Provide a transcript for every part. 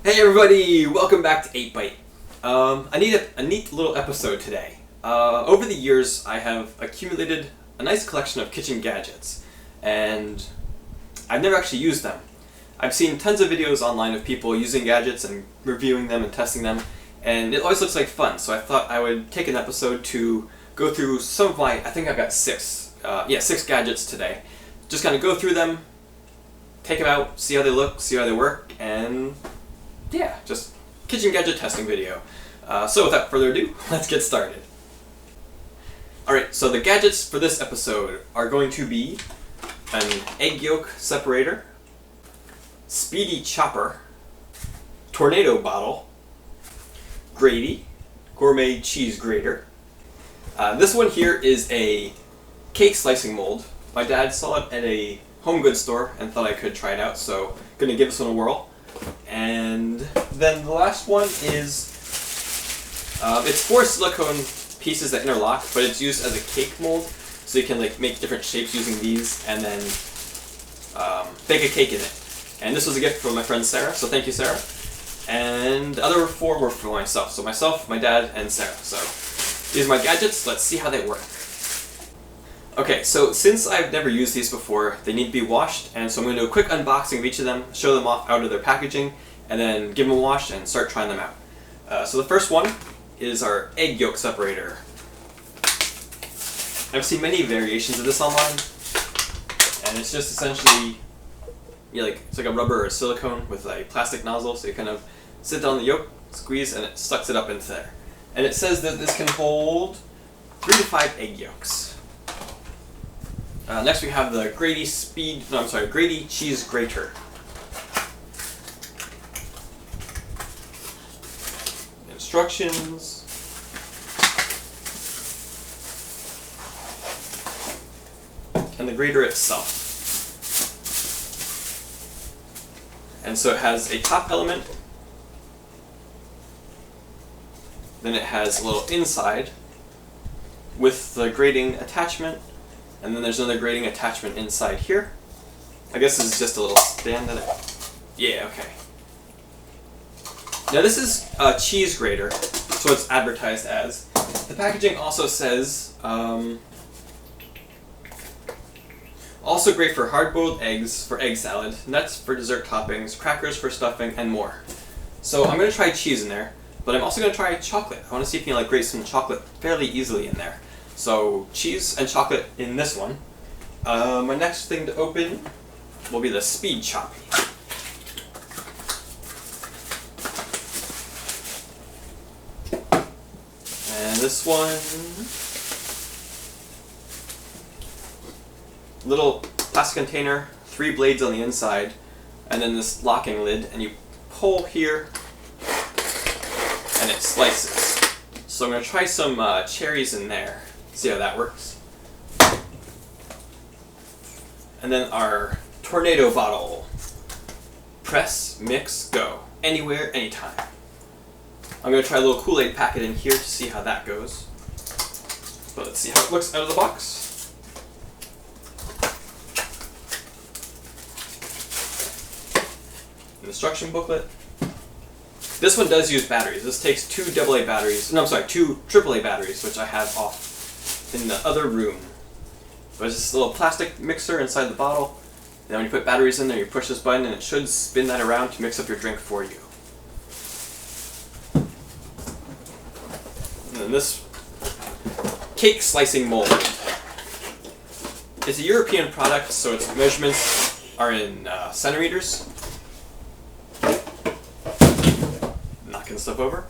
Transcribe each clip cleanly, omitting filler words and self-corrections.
Hey everybody, welcome back to 8 Byte. I need a neat little episode today. Over the years, I have accumulated a nice collection of kitchen gadgets, and I've never actually used them. I've seen tons of videos online of people using gadgets and reviewing them and testing them, and it always looks like fun, so I thought I would take an episode to go through some of my, I think I've got six gadgets today. Just kind of go through them, take them out, see how they look, see how they work, and yeah, just kitchen gadget testing video. So without further ado, let's get started. Alright, so the gadgets for this episode are going to be an egg yolk separator, Speedy Chopper, tornado bottle, Grady, gourmet cheese grater. This one here is a cake slicing mold. My dad saw it at a home goods store and thought I could try it out, so gonna give this one a whirl. And then the last one is, it's 4 silicone pieces that interlock, but it's used as a cake mold, so you can like make different shapes using these and then bake a cake in it. And this was a gift from my friend Sarah, so thank you, Sarah. And the other 4 were for myself, so myself, my dad, and Sarah. So these are my gadgets, let's see how they work. Okay, so since I've never used these before, they need to be washed, and so I'm going to do a quick unboxing of each of them, show them off out of their packaging, and then give them a wash and start trying them out. So the first one is our egg yolk separator. I've seen many variations of this online, and it's just essentially, it's like a rubber or silicone with a plastic nozzle, so you kind of sit down the yolk, squeeze, and it sucks it up into there. And it says that this can hold 3 to 5 egg yolks. Next we have the Grady cheese grater. Instructions. And the grater itself. And so it has a top element. Then it has a little inside with the grating attachment. And then there's another grating attachment inside here. I guess this is just a little stand that yeah, okay. Now this is a cheese grater, so it's advertised as. The packaging also says, also great for hard-boiled eggs for egg salad, nuts for dessert toppings, crackers for stuffing, and more. So I'm going to try cheese in there, but I'm also going to try chocolate. I want to see if you can grate some chocolate fairly easily in there. So cheese and chocolate in this one. My next thing to open will be the Speed Chopper. And this one, little plastic container, 3 blades on the inside, and then this locking lid, and you pull here, and it slices. So I'm going to try some cherries in there. See how that works. And then our tornado bottle. Press, mix, go. Anywhere, anytime. I'm going to try a little Kool-Aid packet in here to see how that goes. But let's see how it looks out of the box. Instruction booklet. This one does use batteries. This takes 2 AAA batteries. No, I'm sorry, 2 AAA batteries, which I have off in the other room. There's this little plastic mixer inside the bottle. And then when you put batteries in there, you push this button and it should spin that around to mix up your drink for you. And then this cake slicing mold. It's a European product, so its measurements are in centimeters. Knocking stuff over.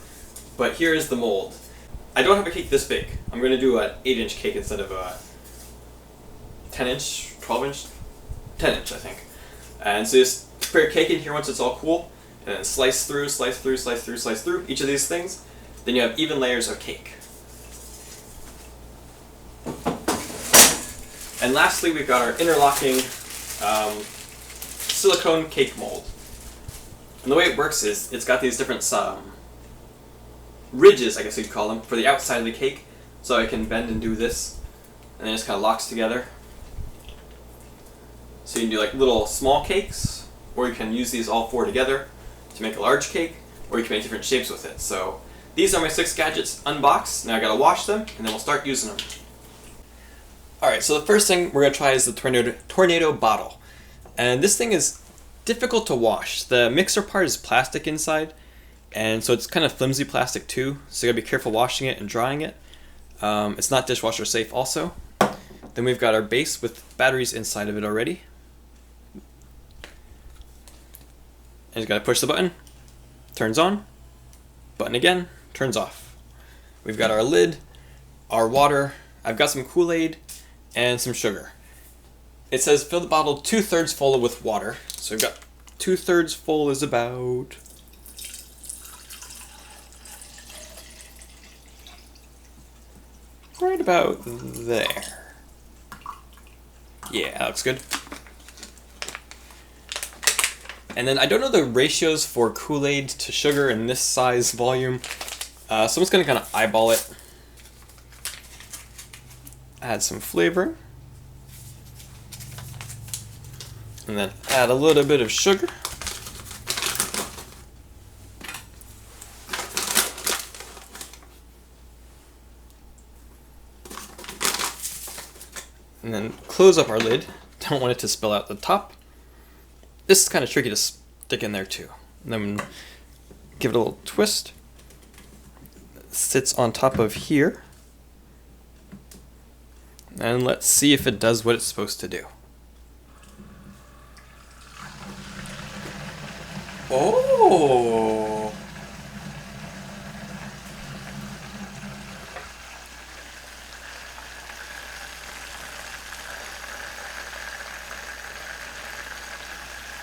But here is the mold. I don't have a cake this big. I'm going to do an 8-inch cake instead of a 10-inch, 12-inch, 10-inch I think. And so just put your cake in here once it's all cool, and then slice through, slice through, slice through, slice through each of these things. Then you have even layers of cake. And lastly, we've got our interlocking silicone cake mold. And the way it works is it's got these different ridges, I guess you'd call them, for the outside of the cake. So I can bend and do this, and then it just kind of locks together. So you can do like little small cakes, or you can use these all 4 together to make a large cake, or you can make different shapes with it. So these are my 6 gadgets unboxed. Now I gotta wash them, and then we'll start using them. Alright, so the first thing we're gonna try is the tornado bottle. And this thing is difficult to wash. The mixer part is plastic inside, and so it's kind of flimsy plastic too, so you gotta be careful washing it and drying it. It's not dishwasher safe also. Then we've got our base with batteries inside of it already. And you gotta push the button, turns on, button again, turns off. We've got our lid, our water, I've got some Kool-Aid, and some sugar. It says fill the bottle 2/3 full with water. So we've got 2/3 full is about... right about there. Yeah, that looks good. And then I don't know the ratios for Kool-Aid to sugar in this size volume. So I'm just going to kind of eyeball it. Add some flavor. And then add a little bit of sugar. And then close up our lid. Don't want it to spill out the top. This is kind of tricky to stick in there too. And then give it a little twist. It sits on top of here. And let's see if it does what it's supposed to do. Oh!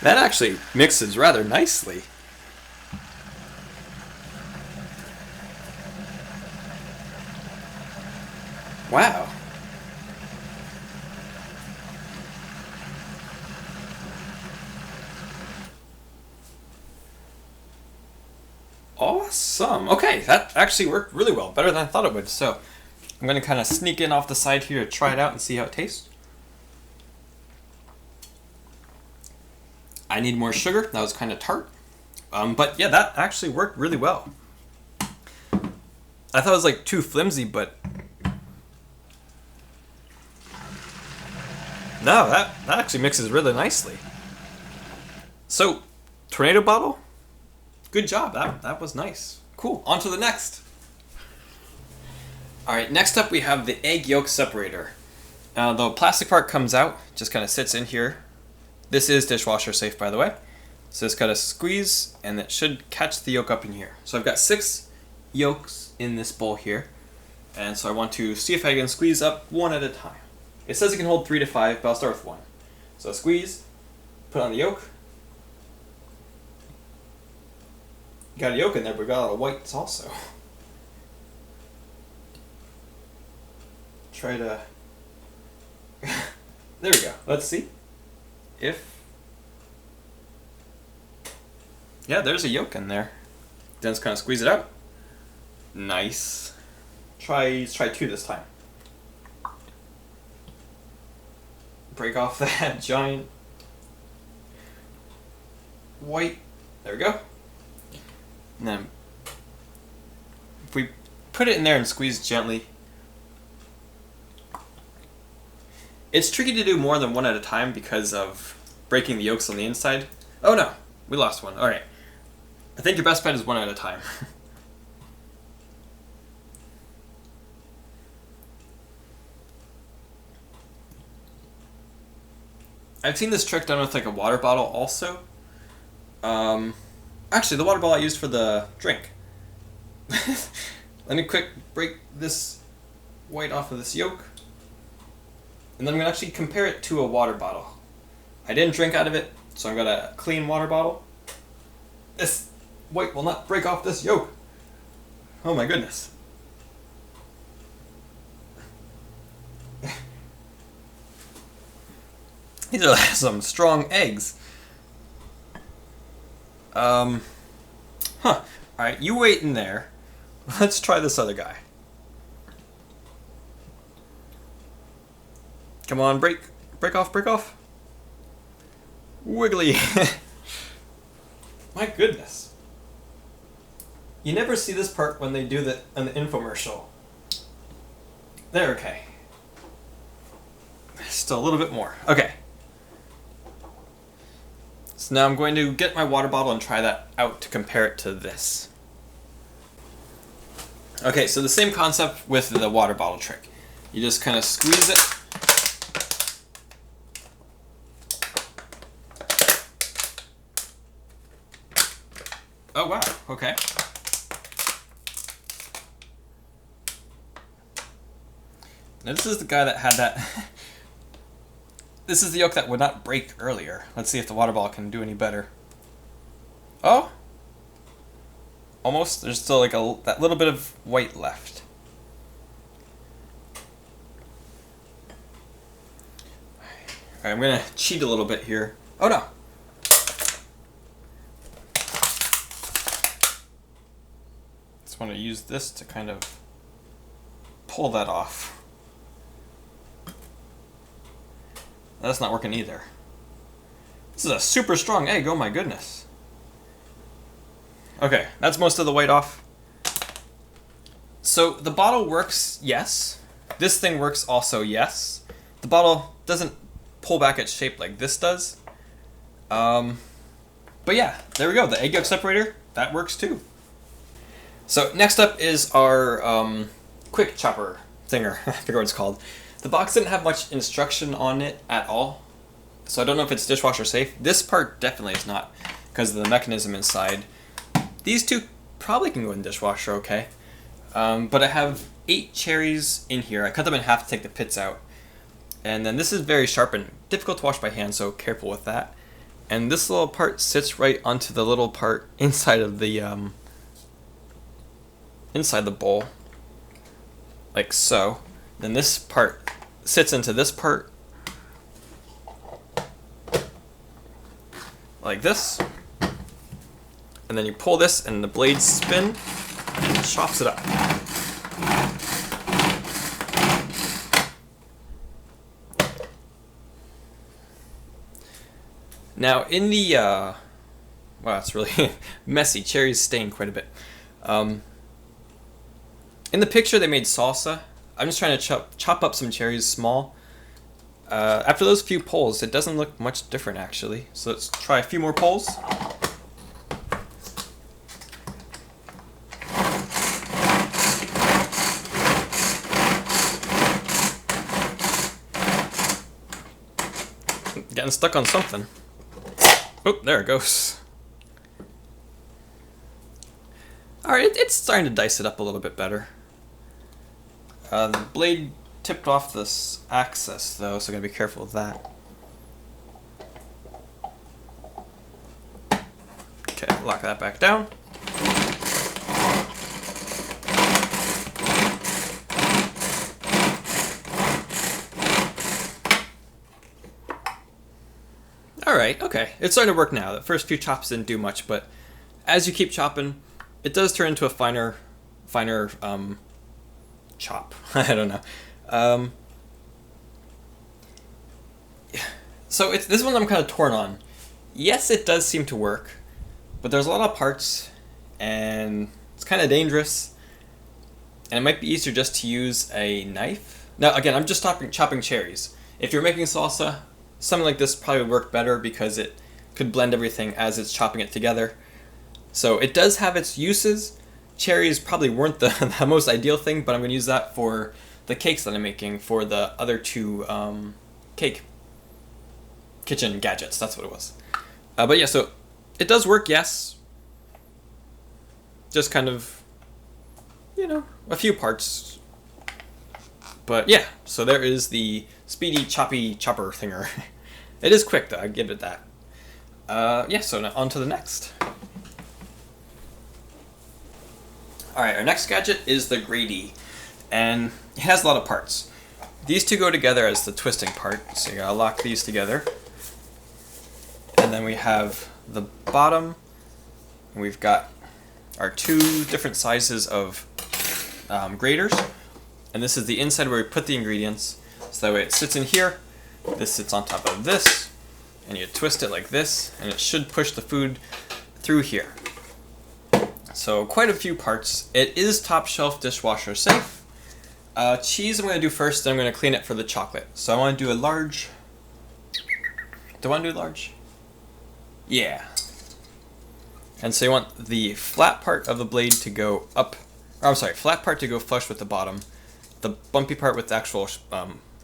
That actually mixes rather nicely. Wow. Awesome. Okay, that actually worked really well. Better than I thought it would. So I'm going to kind of sneak in off the side here to try it out and see how it tastes. I need more sugar. That was kind of tart. But yeah, that actually worked really well. I thought it was like too flimsy, but no, that actually mixes really nicely. So, tornado bottle? Good job. That was nice. Cool. On to the next. Alright, next up we have the Egg Yolk Separator. The plastic part comes out, just kind of sits in here. This is dishwasher safe, by the way. So it's got a squeeze, and it should catch the yolk up in here. So I've got 6 yolks in this bowl here. And so I want to see if I can squeeze up one at a time. It says it can hold 3 to 5, but I'll start with 1. So squeeze, put on the yolk. Got a yolk in there, but we got a lot of whites also. Try to... There we go. Let's see if... Yeah, there's a yolk in there. Then just kind of squeeze it out. Nice. Let's try 2 this time. Break off that giant white. There we go. And then if we put it in there and squeeze gently, it's tricky to do more than 1 at a time because of breaking the yolks on the inside. Oh no, we lost one. Alright. I think your best bet is 1 at a time. I've seen this trick done with like a water bottle also. Actually, the water bottle I used for the drink. Let me quick break this white off of this yolk. And then I'm going to actually compare it to a water bottle. I didn't drink out of it, so I've got a clean water bottle. This white will not break off this yolk. Oh my goodness. These are some strong eggs. Alright, you wait in there. Let's try this other guy. Come on, break off, break off. Wiggly. My goodness. You never see this part when they do an infomercial. There, okay. Still a little bit more. Okay. So now I'm going to get my water bottle and try that out to compare it to this. Okay, so the same concept with the water bottle trick. You just kind of squeeze it. Oh wow, okay. Now this is the guy that had that. This is the yolk that would not break earlier. Let's see if the water bottle can do any better. Oh! Almost. There's still like that little bit of white left. Alright, I'm gonna cheat a little bit here. Oh no! Just want to use this to kind of pull that off. That's not working either. This is a super strong egg, oh my goodness. Okay, that's most of the white off. So the bottle works, yes. This thing works also, yes. The bottle doesn't pull back its shape like this does. But yeah, there we go, the egg yolk separator, that works too. So next up is our quick chopper thinger, I forget what it's called. The box didn't have much instruction on it at all, so I don't know if it's dishwasher safe. This part definitely is not, because of the mechanism inside. These two probably can go in dishwasher okay. But I have 8 cherries in here. I cut them in half to take the pits out. And then this is very sharp and difficult to wash by hand, so careful with that. And this little part sits right onto the little part inside of the bowl, like so. Then this part sits into this part, like this. And then you pull this and the blades spin and it chops it up. Now in the, wow, it's really messy. Cherries stain quite a bit. In the picture they made salsa. I'm just trying to chop up some cherries small. After those few pulls, it doesn't look much different actually. So let's try a few more pulls. Getting stuck on something. Oh, there it goes. Alright, it's starting to dice it up a little bit better. The blade tipped off this axis though, so I gotta be careful with that. Okay, lock that back down. Alright, okay. It's starting to work now. The first few chops didn't do much, but as you keep chopping, it does turn into a finer chop. I don't know. So this one I'm kind of torn on. Yes, it does seem to work, but there's a lot of parts, and it's kind of dangerous, and it might be easier just to use a knife. Now, again, I'm just chopping cherries. If you're making salsa, something like this probably would work better because it could blend everything as it's chopping it together. So it does have its uses. Cherries probably weren't the most ideal thing, but I'm going to use that for the cakes that I'm making for the other two kitchen gadgets. That's what it was. But yeah, so it does work, yes. Just kind of, you know, a few parts. But yeah, so there is the Speedy Chopper thinger. It is quick though, I give it that. Yeah, so now on to the next. Alright, our next gadget is the Grady, and it has a lot of parts. These two go together as the twisting part, so you gotta lock these together. And then we have the bottom, and we've got our 2 different sizes of graters. And this is the inside where we put the ingredients, so that way it sits in here, this sits on top of this, and you twist it like this, and it should push the food through here. So quite a few parts. It is top shelf dishwasher safe. Cheese I'm going to do first, then I'm going to clean it for the chocolate. So I want to do a large... Do I want to do large? Yeah. And so you want the flat part of the blade to go up, or I'm sorry, flat part to go flush with the bottom, the bumpy part with the actual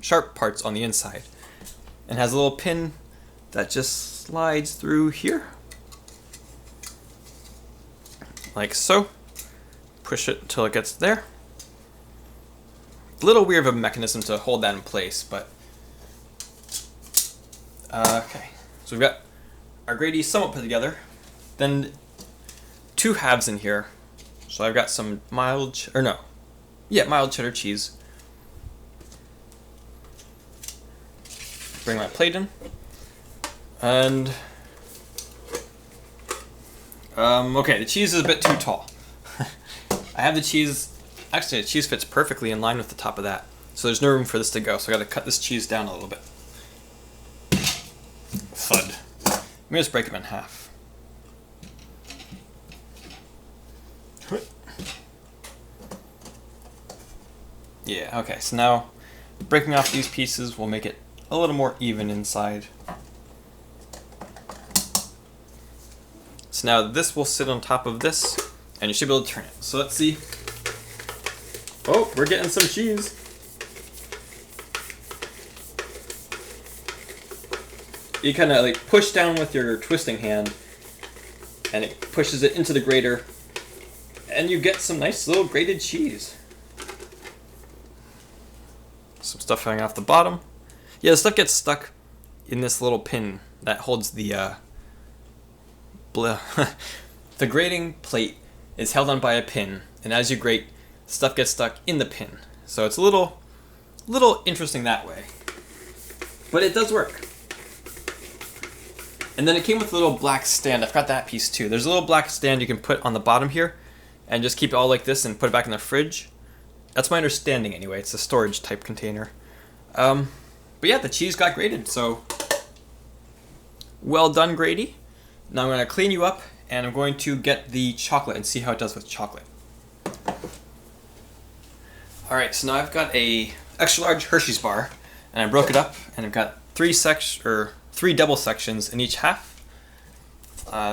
sharp parts on the inside. And has a little pin that just slides through here. Like so. Push it until it gets there. A little weird of a mechanism to hold that in place, but... okay, so we've got our Grady somewhat put together. Then 2 halves in here. So I've got some mild cheddar cheese. Bring my plate in. And okay, the cheese is a bit too tall. I have the cheese, actually the cheese fits perfectly in line with the top of that. So there's no room for this to go, so I gotta cut this cheese down a little bit. Thud. Let me just break them in half. Yeah, okay, so now breaking off these pieces will make it a little more even inside. So now this will sit on top of this, and you should be able to turn it. So let's see. Oh, we're getting some cheese. You kind of like push down with your twisting hand, and it pushes it into the grater, and you get some nice little grated cheese. Some stuff hanging off the bottom. Yeah, the stuff gets stuck in this little pin that holds the the grating plate is held on by a pin, and as you grate, stuff gets stuck in the pin. So it's a little interesting that way, but it does work. And then it came with a little black stand. I forgot that piece too. There's a little black stand you can put on the bottom here, and just keep it all like this and put it back in the fridge. That's my understanding anyway. It's a storage type container. But yeah, the cheese got grated, so well done, Grady. Now I'm going to clean you up, and I'm going to get the chocolate and see how it does with chocolate. Alright, so now I've got a extra large Hershey's bar, and I broke it up, and I've got 3 double sections in each half.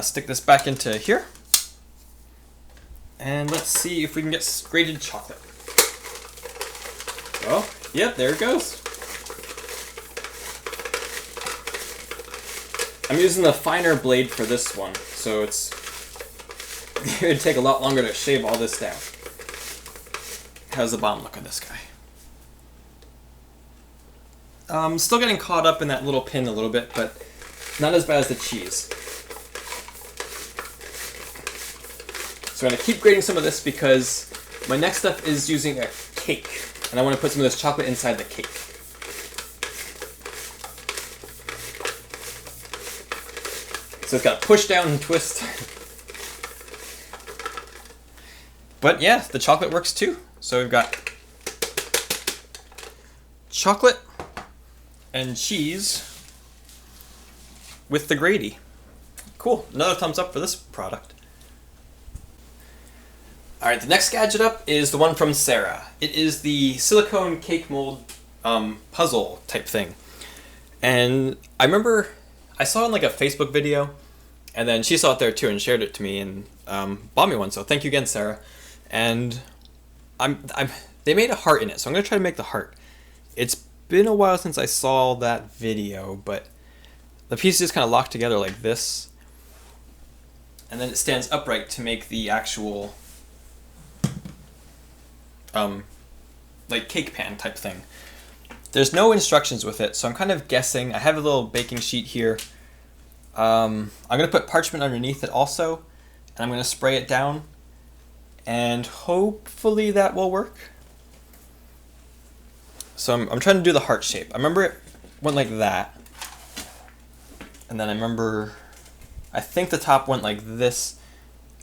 Stick this back into here, and let's see if we can get grated chocolate. Oh, yep, there it goes. I'm using the finer blade for this one, so it would take a lot longer to shave all this down. How's the bottom look on this guy? Still getting caught up in that little pin a little bit, but not as bad as the cheese. So I'm going to keep grating some of this because my next step is using a cake, and I want to put some of this chocolate inside the cake. So it's got to push down and twist. But yeah, the chocolate works too. So we've got chocolate and cheese with the Grady. Cool. Another thumbs up for this product. Alright, the next gadget up is the one from Sarah. It is the silicone cake mold puzzle type thing. And I remember I saw it in like a Facebook video, and then she saw it there too and shared it to me and bought me one. So thank you again, Sarah. And they made a heart in it, so I'm going to try to make the heart. It's been a while since I saw that video, but the pieces just kind of lock together like this, and then it stands upright to make the actual like cake pan type thing. There's no instructions with it, so I'm kind of guessing. I have a little baking sheet here. I'm going to put parchment underneath it also, and I'm going to spray it down, and hopefully that will work. So I'm trying to do the heart shape. I remember it went like that, and then I think the top went like this,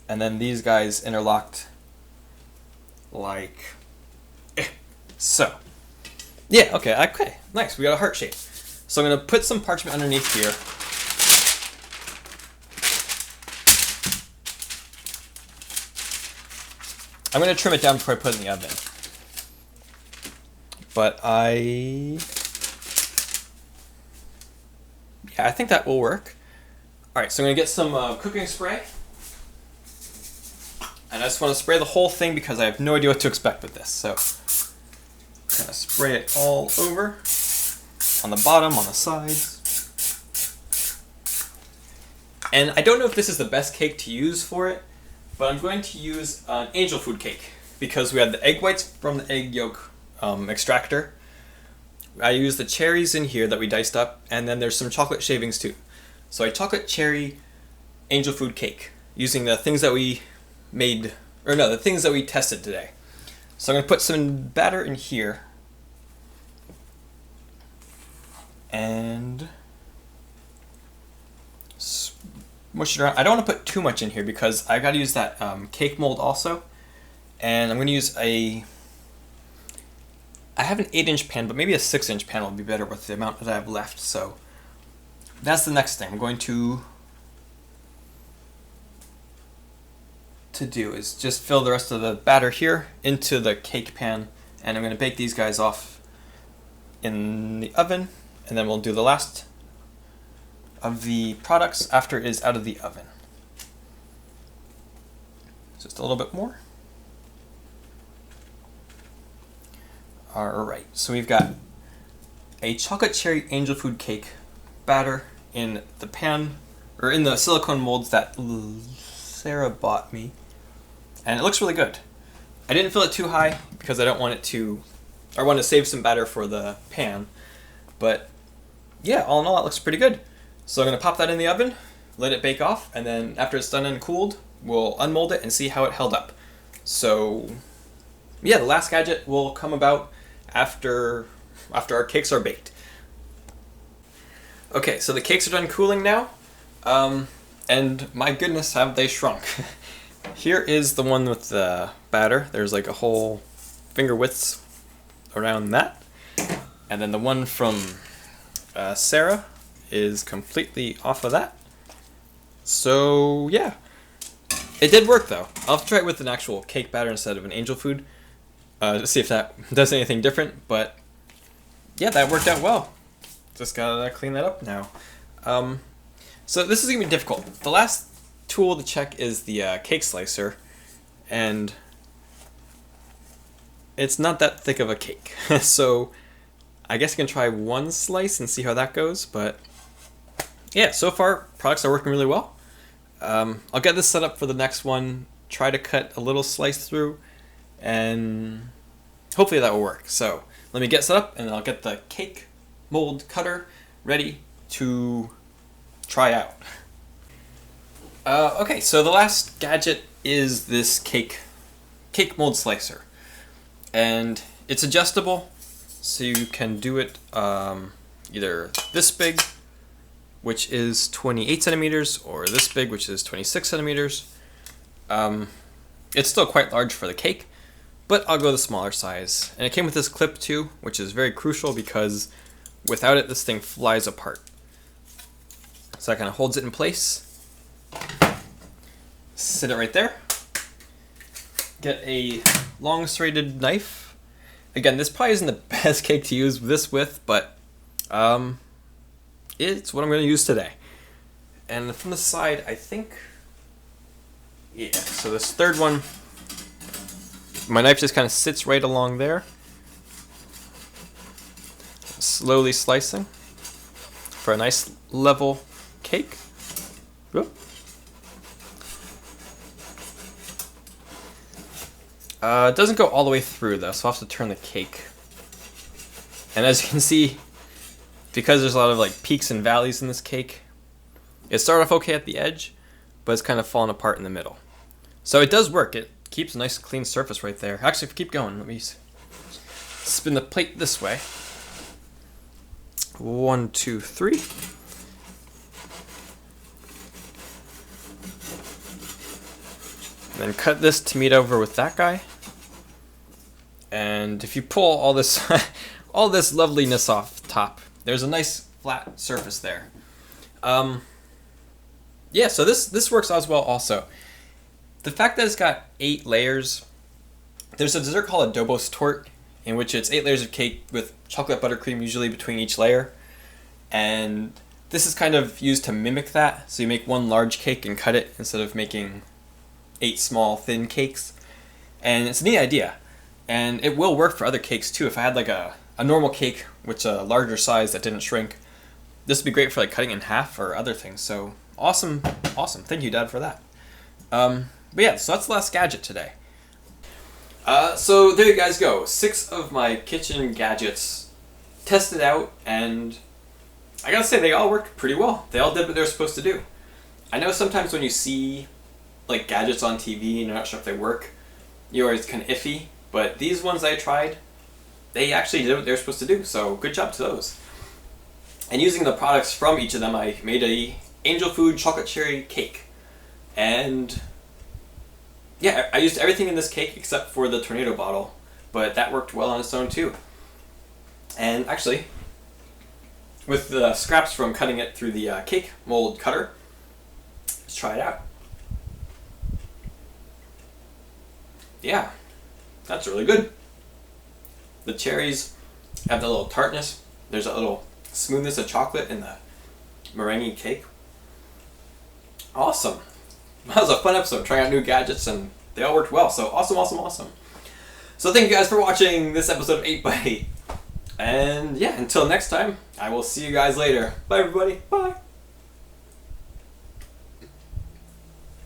and then these guys interlocked like so. Yeah, okay, nice. We got a heart shape. So I'm going to put some parchment underneath here. I'm going to trim it down before I put it in the oven. But I think that will work. Alright, so I'm going to get some cooking spray. And I just want to spray the whole thing because I have no idea what to expect with this. So, kind of spray it all over. On the bottom, on the sides. And I don't know if this is the best cake to use for it, but I'm going to use an angel food cake because we have the egg whites from the egg yolk extractor. I use the cherries in here that we diced up, and then there's some chocolate shavings too. So a chocolate cherry angel food cake using the things that we made, or no, the things that we tested today. So I'm going to put some batter in here. And smush it around. I don't want to put too much in here because I got to use that cake mold also. And I'm going to use I have an 8-inch pan, but maybe a 6-inch pan will be better with the amount that I have left. So that's the next thing I'm going to do is just fill the rest of the batter here into the cake pan, and I'm going to bake these guys off in the oven, and then we'll do the last of the products after it is out of the oven. Just a little bit more. Alright, so we've got a chocolate cherry angel food cake batter in the pan, or in the silicone molds that Sarah bought me. And it looks really good. I didn't fill it too high because I don't want it to, I want to save some batter for the pan. But yeah, all in all, it looks pretty good. So I'm going to pop that in the oven, let it bake off, and then after it's done and cooled, we'll unmold it and see how it held up. So yeah, the last gadget will come about after our cakes are baked. Okay, so the cakes are done cooling now, and my goodness, have they shrunk. Here is the one with the batter. There's like a whole finger width around that. And then the one from Sarah is completely off of that. So yeah, it did work though. I'll try it with an actual cake batter instead of an angel food to see if that does anything different. But yeah, that worked out well. Just gotta clean that up now. So this is gonna be difficult. The last tool to check is the cake slicer, and it's not that thick of a cake. So I guess I can try one slice and see how that goes, but yeah, so far products are working really well. I'll get this set up for the next one, try to cut a little slice through, and hopefully that will work. So let me get set up and I'll get the cake mold cutter ready to try out. Okay, so the last gadget is this cake mold slicer, and it's adjustable, so you can do it either this big, which is 28 centimeters, or this big, which is 26 centimeters. It's still quite large for the cake, but I'll go the smaller size. And it came with this clip too, which is very crucial because without it, this thing flies apart. So that kind of holds it in place. Sit it right there. Get a long serrated knife. Again, this probably isn't the best cake to use this with, but it's what I'm going to use today. And from the side, I think, yeah, so this third one, my knife just kind of sits right along there. Slowly slicing for a nice level cake. Whoop. It doesn't go all the way through though, so I'll have to turn the cake. And as you can see, because there's a lot of like peaks and valleys in this cake, it started off okay at the edge, but it's kind of fallen apart in the middle. So it does work. It keeps a nice clean surface right there. Actually, keep going. Let me spin the plate this way. 1, 2, 3. And then cut this to meet over with that guy. And if you pull all this all this loveliness off the top, there's a nice flat surface there. Yeah, so this works as well also. The fact that it's got 8 layers There's a dessert called a Dobos Tort, in which it's 8 layers of cake with chocolate buttercream usually between each layer. And this is kind of used to mimic that. So you make one large cake and cut it instead of making 8 small thin cakes. And it's a neat idea. And it will work for other cakes too. If I had like a normal cake, which a larger size that didn't shrink, this would be great for like cutting in half or other things. So awesome. Thank you, Dad, for that. But yeah, so that's the last gadget today. So there you guys go. 6 of my kitchen gadgets tested out, and I gotta say they all worked pretty well. They all did what they're supposed to do. I know sometimes when you see like gadgets on TV and you're not sure if they work, you're always kind of iffy, but these ones I tried, they actually did what they're supposed to do, so good job to those. And using the products from each of them, I made a angel food chocolate cherry cake. And yeah, I used everything in this cake except for the tornado bottle, but that worked well on its own too. And actually, with the scraps from cutting it through the cake mold cutter, let's try it out. Yeah, that's really good. The cherries have that little tartness. There's that little smoothness of chocolate in the meringue cake. Awesome. That was a fun episode, trying out new gadgets, and they all worked well, so awesome. So thank you guys for watching this episode of 8x8. And yeah, until next time, I will see you guys later. Bye everybody, bye!